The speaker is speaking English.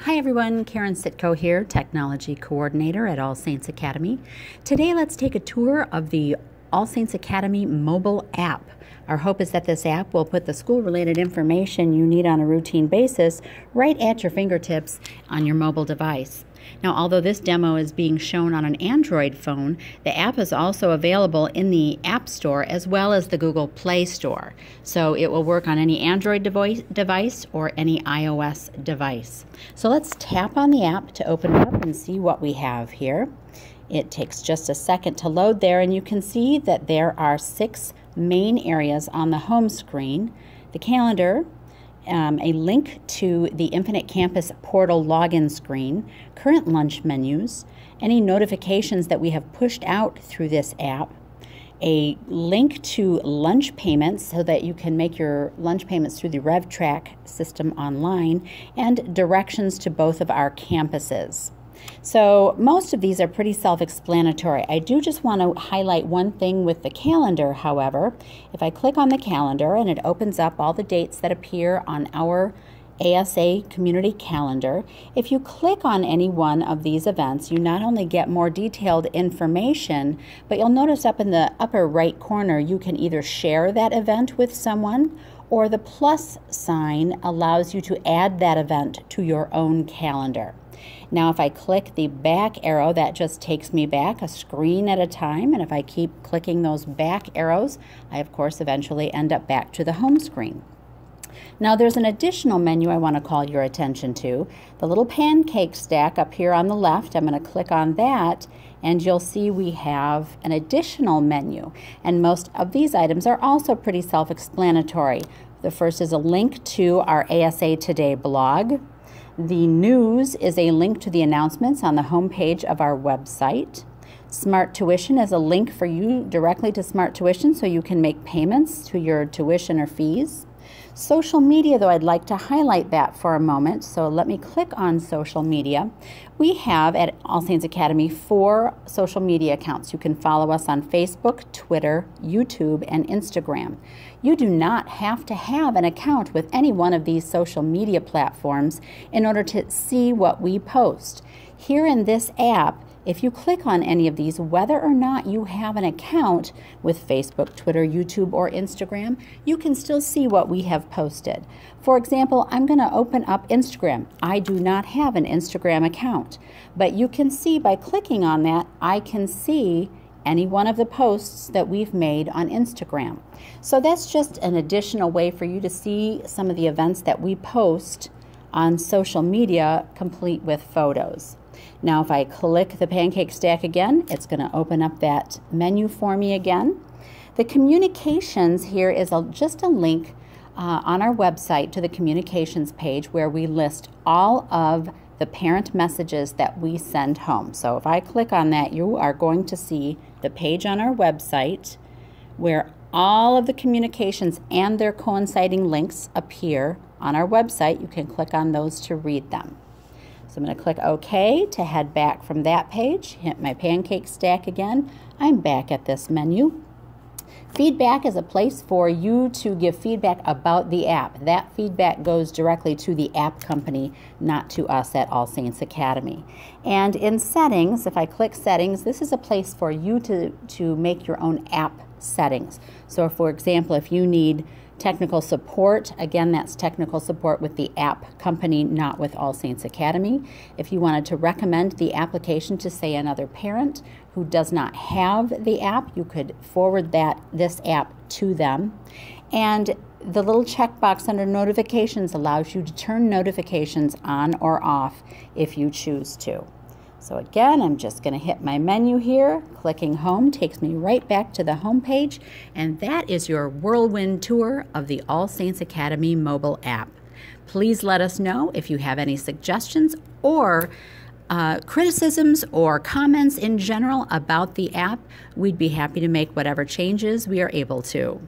Hi everyone, Karen Sitko here, Technology Coordinator at All Saints Academy. Today let's take a tour of the All Saints Academy mobile app. Our hope is that this app will put the school-related information you need on a routine basis right at your fingertips on your mobile device. Now, although this demo is being shown on an Android phone, the app is also available in the App Store as well as the Google Play Store. So it will work on any Android device or any iOS device. So let's tap on the app to open it up and see what we have here. It takes just a second to load there, and you can see that there are 6 main areas on the home screen: the calendar, a link to the Infinite Campus portal login screen, current lunch menus, any notifications that we have pushed out through this app, a link to lunch payments so that you can make your lunch payments through the RevTrack system online, and directions to both of our campuses. So most of these are pretty self-explanatory. I do just want to highlight one thing with the calendar, however. If I click on the calendar and it opens up all the dates that appear on our ASA community calendar, if you click on any one of these events, you not only get more detailed information, but you'll notice up in the upper right corner you can either share that event with someone, or the plus sign allows you to add that event to your own calendar. Now if I click the back arrow, that just takes me back a screen at a time, and if I keep clicking those back arrows, I of course eventually end up back to the home screen. Now there's an additional menu I want to call your attention to. The little pancake stack up here on the left, I'm going to click on that, and you'll see we have an additional menu. And most of these items are also pretty self-explanatory. The first is a link to our ASA Today blog. The news is a link to the announcements on the home page of our website. Smart Tuition is a link for you directly to Smart Tuition so you can make payments to your tuition or fees. Social media, though, I'd like to highlight that for a moment, so let me click on social media. We have at All Saints Academy 4 social media accounts. You can follow us on Facebook, Twitter, YouTube, and Instagram. You do not have to have an account with any one of these social media platforms in order to see what we post. Here in this app, if you click on any of these, whether or not you have an account with Facebook, Twitter, YouTube, or Instagram, you can still see what we have posted. For example, I'm going to open up Instagram. I do not have an Instagram account, but you can see by clicking on that, I can see any one of the posts that we've made on Instagram. So that's just an additional way for you to see some of the events that we post on social media, complete with photos. Now if I click the pancake stack again, it's going to open up that menu for me again. The communications here is just a link on our website to the communications page where we list all of the parent messages that we send home. So if I click on that, you are going to see the page on our website where all of the communications and their coinciding links appear on our website. You can click on those to read them. So I'm going to click OK to head back from that page, hit my pancake stack again. I'm back at this menu. Feedback is a place for you to give feedback about the app. That feedback goes directly to the app company, not to us at All Saints Academy. And in settings, if I click settings, this is a place for you to make your own app settings. So for example, if you need technical support, again, that's technical support with the app company, not with All Saints Academy. If you wanted to recommend the application to, say, another parent who does not have the app, you could forward this app to them. And the little checkbox under notifications allows you to turn notifications on or off if you choose to. So again, I'm just going to hit my menu here. Clicking home takes me right back to the home page, and that is your whirlwind tour of the All Saints Academy mobile app. Please let us know if you have any suggestions or criticisms or comments in general about the app. We'd be happy to make whatever changes we are able to.